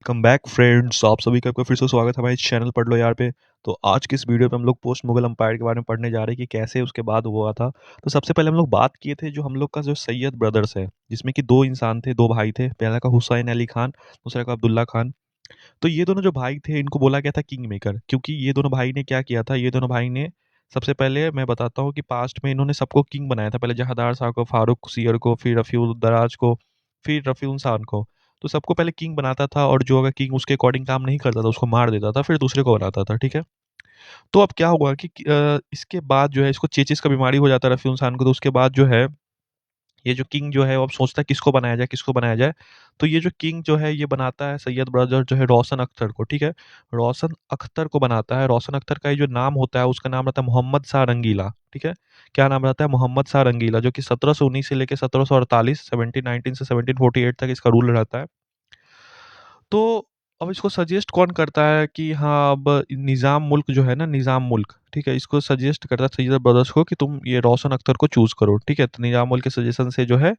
Come back friends, आप सभी का आपका फिर से स्वागत है हमारे चैनल पढ़ लो यार पे। तो आज की इस वीडियो पे हम लोग पोस्ट मुगल एम्पायर के बारे में पढ़ने जा रहे हैं कि कैसे उसके बाद हुआ था। तो सबसे पहले हम लोग बात किए थे जो हम लोग का जो सैयद ब्रदर्स है, जिसमें कि दो इंसान थे, दो भाई थे। पहला का हुसैन अली खान, दूसरा का अब्दुल्ला खान। तो ये दोनों जो भाई थे इनको बोला गया था किंग मेकर, क्योंकि ये दोनों भाई ने क्या किया था। ये दोनों भाई ने सबसे पहले मैं बताता हूँ कि पास्ट में इन्होंने सबको किंग बनाया था। पहले जहादार शाह को, फारूक सियर को, फिर रफ़ीउल दराज को, फिर रफ़ीउल खान को। तो सबको पहले किंग बनाता था, और जो अगर किंग उसके अकॉर्डिंग काम नहीं करता था उसको मार देता था, फिर दूसरे को बनाता था। ठीक है। तो अब क्या हुआ कि इसके बाद जो है इसको चेचिस का बीमारी हो जाता है रफ़ीउल खान को। तो उसके बाद जो है ये जो किंग जो है वो अब सोचता है किसको बनाया जाए, किसको बनाया जाए। तो ये जो किंग जो है ये बनाता है सैयद ब्रदर जो है रोशन अख्तर को। ठीक है। रोशन अख्तर को बनाता है। रोशन अख्तर का ये जो नाम होता है उसका नाम रहता है मोहम्मद शाह रंगीला। ठीक है। क्या नाम रहता है? मोहम्मद शाह रंगीला, जो कि 1719 से लेकर 1748, 1719 से 1748 तक इसका रूल रहता है। तो अब इसको सजेस्ट कौन करता है कि हाँ अब निज़ाम मुल्क जो है ना, निज़ाम मुल्क, ठीक है, इसको सजेस्ट करता है सैयद ब्रदर्स को कि तुम ये रोशन अख्तर को चूज करो। ठीक है। तो निज़ाम मुल्क के सजेशन से जो है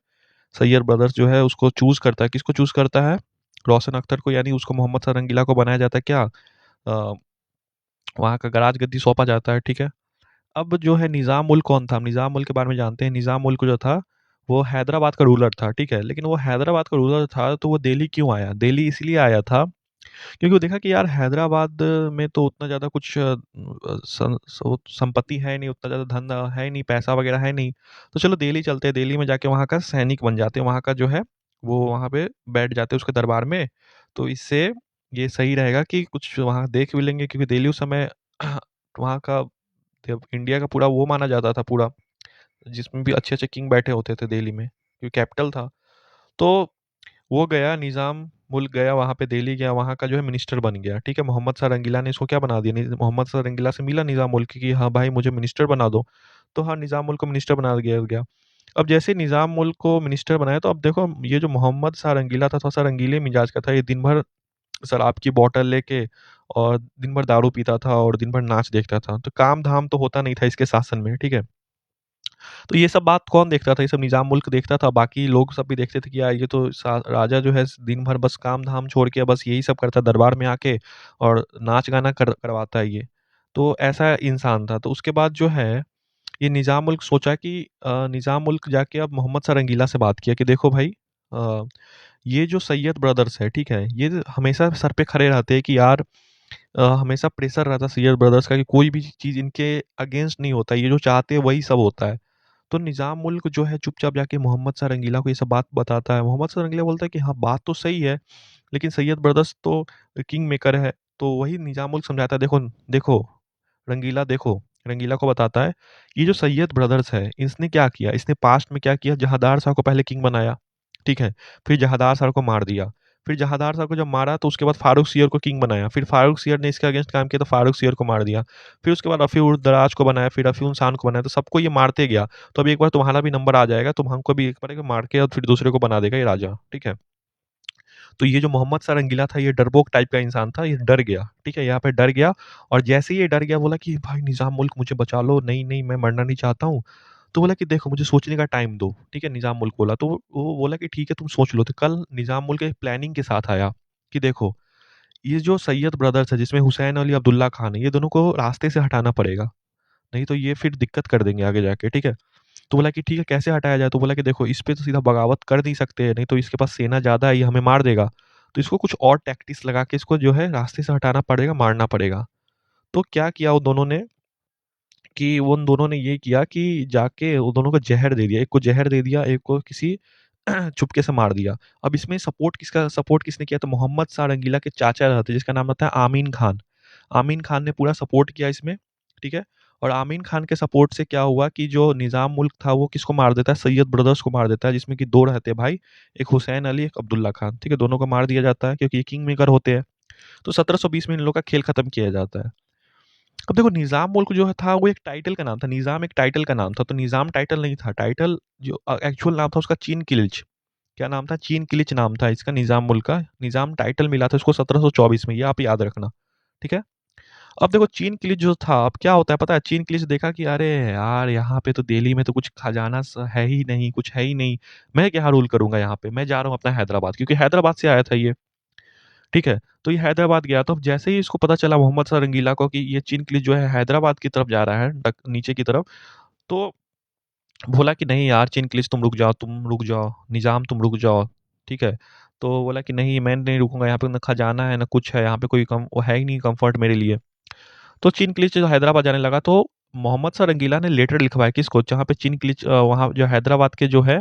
सैयद ब्रदर्स जो है उसको चूज करता है। किसको चूज करता है? रोशन अख्तर को, यानी उसको मोहम्मद शाह रंगीला को बनाया जाता है क्या, वहाँ का गराज गद्दी सौंपा जाता है। ठीक है। अब जो है निज़ाम मुल्क कौन था? निज़ाम मुल्क के बारे में जानते हैं। निज़ाम मुल्क जो था वो हैदराबाद का रूलर था। ठीक है। लेकिन वो हैदराबाद का रूलर था तो वो दिल्ली क्यों आया? दिल्ली इसलिए आया था क्योंकि वो देखा कि यार हैदराबाद में तो उतना ज़्यादा कुछ संपत्ति है नहीं, उतना ज़्यादा धन है नहीं, पैसा वगैरह है नहीं। तो चलो दिल्ली चलते हैं, दिल्ली में जाके वहाँ का सैनिक बन जाते हैं, वहाँ का जो है वो वहाँ पे बैठ जाते हैं उसके दरबार में। तो इससे ये सही रहेगा कि कुछ वहाँ देख भी लेंगे, क्योंकि दिल्ली उस समय वहाँ का इंडिया का पूरा वो माना जाता था पूरा, जिसमें भी अच्छे अच्छे किंग बैठे होते थे दिल्ली में, क्योंकि कैपिटल था। तो वो गया, निज़ाम मुल्क गया वहाँ पे, दिल्ली गया, वहाँ का जो है मिनिस्टर बन गया। ठीक है। मोहम्मद शाह रंगीला ने इसको क्या बना दिया, मोहम्मद शाह रंगीला से मिला निज़ाम मुल्क कि हाँ भाई मुझे मिनिस्टर बना दो। तो हाँ, निज़ाम मुल्क को मिनिस्टर बना दिया गया। अब जैसे निज़ाम मुल्क को मिनिस्टर बनाया तो अब देखो ये जो मोहम्मद शाह रंगीला था थोड़ा सा रंगीले मिजाज का था। ये दिन भर शराब की बोतल लेके और दिन भर दारू पीता था और दिन भर नाच देखता था। तो काम धाम तो होता नहीं था इसके शासन में। ठीक है। तो ये सब बात कौन देखता था? ये सब निज़ाम मुल्क देखता था। बाकी लोग सब भी देखते थे कि यार ये तो राजा जो है दिन भर बस काम धाम छोड़ के बस यही सब करता है दरबार में आके, और नाच गाना करवाता है ये। तो ऐसा इंसान था। तो उसके बाद जो है ये निज़ाम मुल्क सोचा कि निज़ाम मुल्क जाके अब मोहम्मद शाह रंगीला से बात किया कि देखो भाई, अ, ये जो सैयद ब्रदर्स है, ठीक है, ये हमेशा सर पे खड़े रहते हैं कि यार हमेशा प्रेशर रहता है सैयद ब्रदर्स का कि कोई भी चीज़ इनके अगेंस्ट नहीं होता, ये जो चाहते हैं वही सब होता है। तो निज़ाम मुल्क जो है चुपचाप जाके मोहम्मद शाह रंगीला को ये सब बात बताता है। मोहम्मद शाह रंगीला बोलता है कि हाँ बात तो सही है, लेकिन सैयद ब्रदर्स तो किंग मेकर है। तो वही निज़ाम मुल्क समझाता है, देखो देखो रंगीला, देखो रंगीला को बताता है ये जो सैयद ब्रदर्स है इसने क्या किया, इसने पास्ट में क्या किया, जहादार शाह को पहले किंग बनाया। ठीक है। फिर जहादार शाह को मार दिया। फिर जहादार शाह को जब मारा तो उसके बाद फारूक सियर को किंग बनाया। फिर फारूक सियर ने इसके अगेंस्ट काम किया तो फारूक सियर को मार दिया। फिर उसके बाद रफ़ी उर दराज को बनाया, फिर रफ़ी उन खान को बनाया। तो सबको ये मारते गया। तो अभी एक बार तुम्हारा भी नंबर आ जाएगा, तुम हमको भी एक बार मार के और फिर दूसरे को बना देगा ये राजा। ठीक है। तो ये जो मोहम्मद शाह रंगीला था ये डरपोक टाइप का इंसान था, ये डर गया। ठीक है। यहाँ पे डर गया, और जैसे ही ये डर गया बोला कि भाई निज़ाम मुल्क मुझे बचा लो, नहीं नहीं मैं मरना नहीं चाहता हूँ। तो बोला कि देखो मुझे सोचने का टाइम दो। ठीक है। निज़ाम मुल्क बोला, तो वो बोला कि ठीक है तुम सोच लो। तो कल निज़ाम मुल्क एक प्लानिंग के साथ आया कि देखो ये जो सैयद ब्रदर्स है जिसमें हुसैन अली अब्दुल्ला खान है, ये दोनों को रास्ते से हटाना पड़ेगा, नहीं तो ये फिर दिक्कत कर देंगे आगे जाके। ठीक है। तो बोला कि ठीक है कैसे हटाया जाए? तो बोला कि देखो इस पे तो सीधा बगावत कर नहीं सकते, नहीं तो इसके पास सेना ज़्यादा है, ये हमें मार देगा। तो इसको कुछ और टैक्टिक्स लगा के इसको जो है रास्ते से हटाना पड़ेगा, मारना पड़ेगा। तो क्या किया वो दोनों ने कि उन दोनों ने ये किया कि जाके वो दोनों को ज़हर दे दिया। एक को ज़हर दे दिया, एक को किसी चुपके से मार दिया। अब इसमें सपोर्ट किसने किया? तो मोहम्मद शाह रंगीला के चाचा रहते जिसका नाम रहता है आमीन खान। आमीन खान ने पूरा सपोर्ट किया इसमें। ठीक है। और आमीन खान के सपोर्ट से क्या हुआ कि जो निज़ाम मुल्क था वो किसको मार देता है? सैयद ब्रदर्स को मार देता है, जिसमें कि 2 रहते हैं भाई, एक हुसैन अली, एक अब्दुल्ला खान। ठीक है। दोनों को मार दिया जाता है क्योंकि ये किंग मेकर होते हैं। तो 1720 में इन लोगों का खेल खत्म किया जाता है। अब देखो निज़ाम मुल्क जो था वो एक टाइटल का नाम था, निज़ाम एक टाइटल का नाम था। तो निज़ाम टाइटल नहीं था, टाइटल जो एक्चुअल नाम था उसका चीन किलिच। क्या नाम था? चीन किलिच नाम था इसका निज़ाम मुल्क का। निज़ाम टाइटल मिला था उसको 1724 में, ये आप याद रखना। ठीक है। अब देखो चीन किलिच जो था, अब क्या होता है पता है? चीन किलिच देखा कि अरे यार यहाँ पे तो दिल्ली में तो कुछ खजाना है ही नहीं, कुछ है ही नहीं, मैं क्या रूल करूंगा यहाँ पे, मैं जा रहा हूँ अपना हैदराबाद, क्योंकि हैदराबाद से आया था ये। ठीक है? तो ये हैदराबाद गया, तो जैसे ही इसको पता चला मोहम्मद शाह रंगीला को कि ये चिनक्लिच जो है हैदराबाद की तरफ जा रहा है, नीचे की तरफ, तो बोला कि नहीं यार चिनक्लिच तुम रुक जाओ, निज़ाम तुम रुक जाओ, ठीक है? तो बोला कि नहीं मैं नहीं रुकूँगा, यहाँ पे ना खजाना है ना कुछ है, यहाँ पे कोई कम वो है ही नहीं कम्फर्ट मेरे लिए। तो चिनक्लिच जो हैदराबाद जाने लगा, तो मोहम्मद शाह रंगीला ने लेटर लिखवाया किसको, जहाँ पे चिनक्लिच वहाँ जो हैदराबाद के जो है,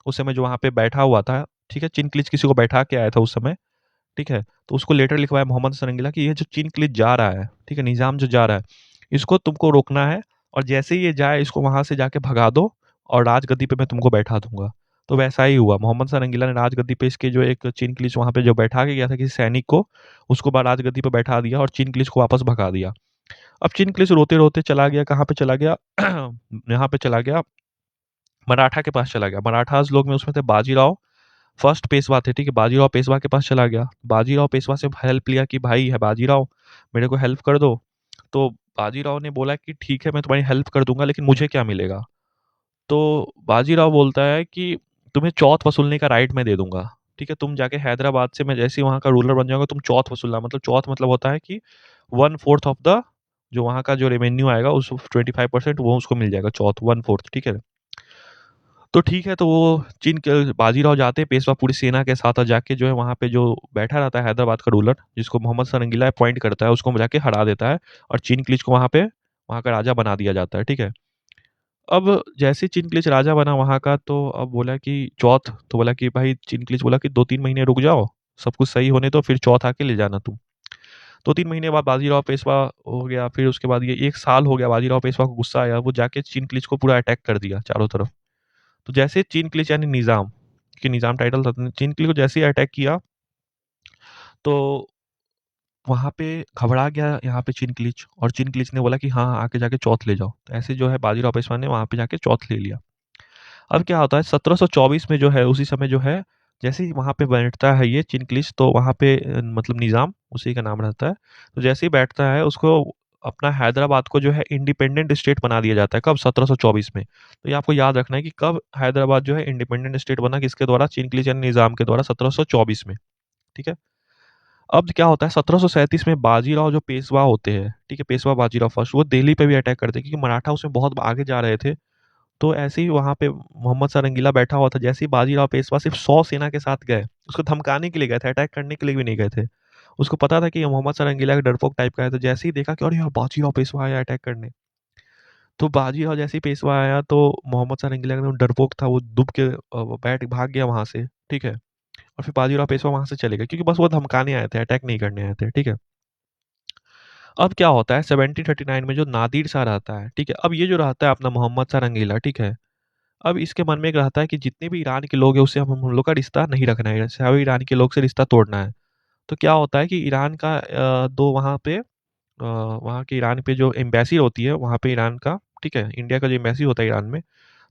उस समय जो वहाँ पे बैठा हुआ था, ठीक है? चिनक्लिच किसी को बैठा के आया था उस समय, ठीक है? तो उसको लेटर लिखवाया मोहम्मद शाह रंगीला कि ये जो चिनक्लिच जा रहा है, ठीक है? निज़ाम जो जा रहा है, इसको तुमको रोकना है, और जैसे ही ये जाए इसको वहाँ से जाके भगा दो और राजगद्दी पे मैं तुमको बैठा दूँगा। तो वैसा ही हुआ, मोहम्मद शाह रंगीला ने राजगद्दी पे इसके जो एक चिनक्लिच वहाँ पे जो बैठा के गया था किसी सैनिक को, उसको राजगद्दी पे बैठा दिया और चिनक्लिच को वापस भगा दिया। अब चिनक्लिच रोते-रोते चला गया, कहाँ पे चला गया? यहाँ पे चला गया, मराठा के पास चला गया। मराठास लोग में उसमें थे बाजीराव, फर्स्ट पेशवा थे, ठीक है? बाजीराव पेशवा के पास चला गया। बाजीराव पेशवा से हेल्प लिया कि भाई है बाजीराव, मेरे को हेल्प कर दो। तो बाजीराव ने बोला कि ठीक है मैं तुम्हारी हेल्प कर दूंगा, लेकिन मुझे क्या मिलेगा? तो बाजीराव बोलता है कि तुम्हें चौथ वसूलने का राइट मैं दे दूंगा, ठीक है? तुम जाके हैदराबाद से, मैं जैसे ही वहाँ का रूलर बन जाऊंगा, तुम चौथ वसूलना, मतलब चौथ मतलब होता है कि 1/4 ऑफ द जो वहाँ का जो रेवेन्यू आएगा उस 25% वो उसको मिल जाएगा, चौथ 1/4, ठीक है? तो ठीक है, तो वो चीन के बाजीराव जाते हैं पेशवा पूरी सेना के साथ, और जाके जो है वहाँ पे जो बैठा रहता है हैदराबाद का रूलर, जिसको मोहम्मद सरंगीला अपॉइंट करता है, उसको जाके हरा देता है, और चिनक्लिच को वहाँ पे वहाँ का राजा बना दिया जाता है, ठीक है? अब जैसे ही चिनक्लिच राजा बना वहाँ का, तो अब बोला कि चौथ, तो बोला कि भाई, चिनक्लिच बोला कि 2-3 महीने रुक जाओ, सब कुछ सही होने दो, फिर चौथ आके ले जाना तुम। 2-3 महीने बाद बाजीराव पेशवा हो गया, फिर उसके बाद ये 1 साल हो गया, बाजीराव पेशवा को गुस्सा आया, वो जाके चिनक्लिच को पूरा अटैक कर दिया चारों तरफ। तो जैसे चिनक्लिच यानी निज़ाम, कि निज़ाम टाइटल था, चिनक्लिच को जैसे ही अटैक किया, तो वहाँ पे घबरा गया यहाँ पे चिनक्लिच, और चिनक्लिच ने बोला कि हाँ, आके जाके चौथ ले जाओ। तो ऐसे जो है बाजीराव पेशवा ने वहाँ पे जाके चौथ ले लिया। अब क्या होता है 1724 में जो है, उसी समय जो है, जैसे ही वहाँ पे बैठता है ये चिनक्लिच, तो वहाँ पे मतलब निज़ाम उसी का नाम रहता है। तो जैसे ही बैठता है, उसको अपना हैदराबाद को जो है इंडिपेंडेंट स्टेट बना दिया जाता है, कब? 1724 में। तो ये आपको याद रखना है कि कब हैदराबाद जो है इंडिपेंडेंट स्टेट बना, किसके द्वारा? चिनक्लिच यानी निज़ाम के द्वारा, 1724 में, ठीक है? अब क्या होता है 1737 में बाजीराव जो पेशवा होते हैं, ठीक है? पेशवा बाजीराव फर्स्ट, वो दिल्ली पे भी अटैक करते हैं, क्योंकि मराठा उसमें बहुत आगे जा रहे थे। तो ऐसे ही वहाँ पे मोहम्मद सारंगीला बैठा हुआ था, जैसे ही बाजीराव पेशवा सिर्फ 100 सेना के साथ गए, उसको धमकाने के लिए गए थे, अटैक करने के लिए भी नहीं गए थे। उसको पता था कि ये मोहम्मद सारंगीला एक डरपोक टाइप का है, तो जैसे ही देखा कि अरे यार बाजीराव पेशवा आया अटैक करने, तो बाजीराव जैसे ही पेशवा आया, तो मोहम्मद सारंगीला एकदम डरपोक था, वो दुब के बैठ भाग गया वहां से, ठीक है? और फिर बाजीराव पेशवा वहां से चले गए, क्योंकि बस वो धमकाने आए थे, अटैक नहीं करने आए थे, ठीक है? अब क्या होता है 1739 में जो नादिर शाह रहता है, ठीक है? अब ये जो रहता है अपना मोहम्मद सारंगीला, ठीक है? अब इसके मन में एक रहता है कि जितने भी ईरान के लोग हैं उससे हम लोग का रिश्ता नहीं रखना है, सभी ईरान के लोग से रिश्ता तोड़ना है। तो क्या होता है कि ईरान का दो वहाँ पे वहाँ के ईरान पे जो एम्बेसी होती है वहाँ पे ईरान का, ठीक है? इंडिया का जो एम्बेसी होता है ईरान में,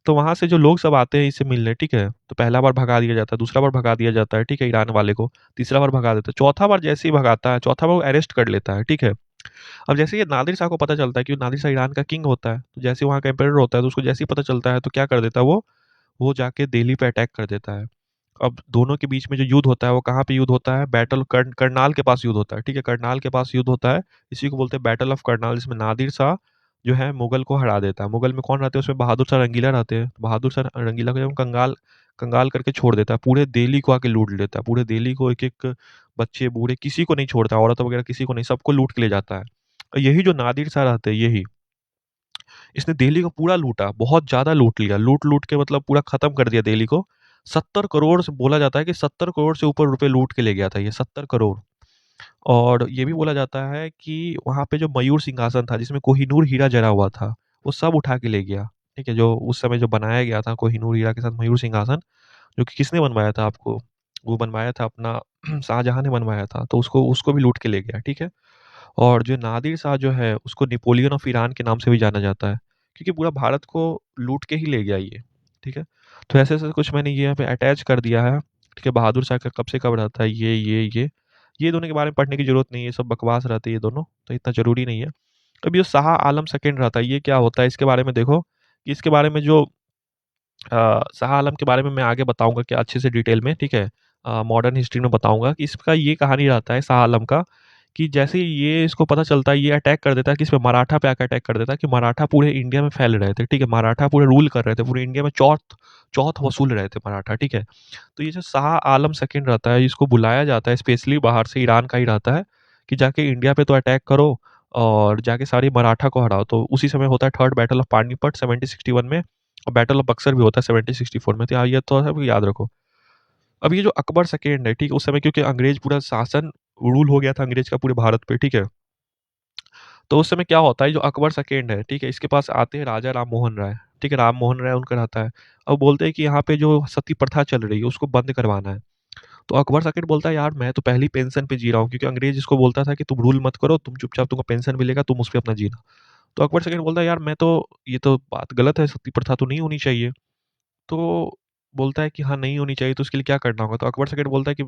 तो वहाँ से जो लोग सब आते हैं इससे मिलने, ठीक है? तो पहला बार भगा दिया जाता है, दूसरा बार भगा दिया जाता है, ठीक है? ईरान वाले को, तीसरा बार भगा देता है, चौथा बार जैसे ही भगाता है, चौथा बार वो अरेस्ट कर लेता है, ठीक है? अब जैसे ये नादिर शाह को पता चलता है कि नादिर शाह ईरान का किंग होता है, तो जैसे वहाँ का एम्परर होता है, तो उसको जैसे ही पता चलता है तो क्या कर देता है वो जाके दिल्ली पे अटैक कर देता है। अब दोनों के बीच में जो युद्ध होता है वो कहाँ पे युद्ध होता है? बैटल करनाल के पास युद्ध होता है, ठीक है? करनाल के पास युद्ध होता है, इसी को बोलते हैं बैटल ऑफ करनाल, जिसमें नादिर शाह जो है मुगल को हरा देता है। मुगल में कौन रहते हैं? उसमें बहादुर शाह रंगीला रहते हैं। बहादुर शाह रंगीला को जब कंगाल कंगाल करके छोड़ देता है, पूरे दिल्ली को आके लूट लेता है, पूरे दिल्ली को, एक एक बच्चे बूढ़े किसी को नहीं छोड़ता, औरत वगैरह किसी को नहीं, सबको लूट के ले जाता है। और यही जो नादिर शाह रहते हैं, यही इसने दिल्ली को पूरा लूटा, बहुत ज़्यादा लूट लिया, लूट-लूट के मतलब पूरा खत्म कर दिया दिल्ली को। 70 करोड़ से बोला जाता है कि 70 करोड़ से ऊपर रुपए लूट के ले गया था ये, 70 करोड़। और ये भी बोला जाता है कि वहाँ पे जो मयूर सिंहासन था, जिसमें कोहिनूर हीरा जड़ा हुआ था, वो सब उठा के ले गया। ठीक है? जो उस समय जो बनाया गया था कोहिनूर हीरा के साथ मयूर सिंहासन, जो कि किसने बनवाया था आपको? वो बनवाया था अपना शाहजहाँ ने बनवाया था, तो उसको उसको भी लूट के ले गया, ठीक है? और जो नादिर शाह जो है उसको नेपोलियन ऑफ ईरान के नाम से भी जाना जाता है, क्योंकि पूरा भारत को लूट के ही ले गया ये, ठीक है? तो ऐसे-ऐसे कुछ मैंने ये यहाँ पे अटैच कर दिया है, ठीक है? बहादुर शाह का कब से कब रहता है ये दोनों के बारे में पढ़ने की ज़रूरत नहीं है, सब बकवास रहते हैं ये दोनों, तो इतना ज़रूरी नहीं है। अब ये शाह आलम सेकंड रहता है, ये क्या होता है इसके बारे में देखो, कि इसके बारे में जो शाह आलम के बारे में मैं आगे बताऊँगा क्या अच्छे से डिटेल में, ठीक है? मॉडर्न हिस्ट्री में बताऊँगा कि इसका ये कहानी रहता है शाह आलम का, कि जैसे ही ये इसको पता चलता है, ये अटैक कर देता है, किस पे, मराठा पे आके अटैक कर देता है, कि मराठा पूरे इंडिया में फैल रहे थे, ठीक है? मराठा पूरे रूल कर रहे थे, पूरे इंडिया में चौथ वसूल रहे थे मराठा, ठीक है? तो ये जो शाह आलम सेकंड रहता है, इसको बुलाया जाता है स्पेशली, बाहर से, ईरान का ही रहता है, कि जाके इंडिया पे तो अटैक करो और जाके सारी मराठा को हराओ। तो उसी समय होता है थर्ड बैटल ऑफ पानीपत 1761 में, और बैटल ऑफ बक्सर भी होता है 1764 में। तो ये तो है, याद रखो। अब ये जो अकबर सेकंड है, ठीक है, उस समय क्योंकि अंग्रेज पूरा शासन, रूल हो गया था अंग्रेज का पूरे भारत पे, ठीक है? तो उस समय क्या होता है, जो अकबर सेकंड है, ठीक है, इसके पास आते हैं राजा राम मोहन राय, ठीक है? राम मोहन राय उनका रहता है। अब बोलते हैं कि यहाँ पे जो सती प्रथा चल रही है उसको बंद करवाना है। तो अकबर सेकंड बोलता है, यार मैं तो पहली पेंशन पे जी रहा हूँ, क्योंकि अंग्रेज इसको बोलता था कि तुम रूल मत करो, तुम चुपचाप, तुमको पेंशन मिलेगा, तुम उस पे अपना जीना। तो अकबर सेकंड बोलता है, यार मैं तो, ये तो बात गलत है, सती प्रथा तो नहीं होनी चाहिए। तो बोलता है कि हाँ, नहीं होनी चाहिए, तो उसके लिए क्या करना होगा? तो अकबर सेकंड बोलता है कि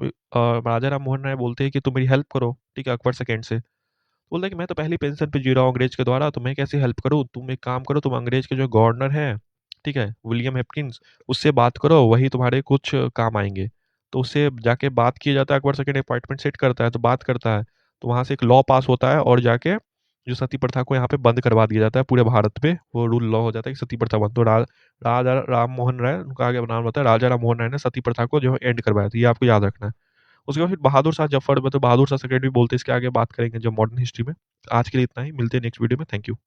राजा राम मोहन राय बोलते हैं कि तुम मेरी हेल्प करो, ठीक है, अकबर सेकंड से। बोलता है कि मैं तो पहली पेंशन पे जी रहा हूँ अंग्रेज के द्वारा, तो मैं कैसे हेल्प करूँ? तुम एक काम करो, तुम अंग्रेज के जो गवर्नर हैं, ठीक है, विलियम हेपकिंस, उससे बात करो, वही तुम्हारे कुछ काम आएंगे। तो उससे जाके बात किया जाता है, अकबर सेकंड अपॉइंटमेंट सेट करता है, तो बात करता है, तो वहाँ से एक लॉ पास होता है, और जाके जो सती प्रथा को यहाँ पे बंद करवा दिया जाता है पूरे भारत में। वो रूल लॉ हो जाता है कि सती प्रथा बंद। तो राजा राम मोहन राय, उनका आगे नाम होता है, राजा राम मोहन राय ने सती प्रथा को जो है एंड करवाया था, ये आपको याद रखना है। उसके बाद फिर बहादुर शाह जफर, मतलब बहादुर शाह सेकेंड भी बोलते हैं, इसके आगे बात करेंगे जब मॉडर्न हिस्ट्री में। आज के लिए इतना ही, मिलते हैं नेक्स्ट वीडियो में। Thank you.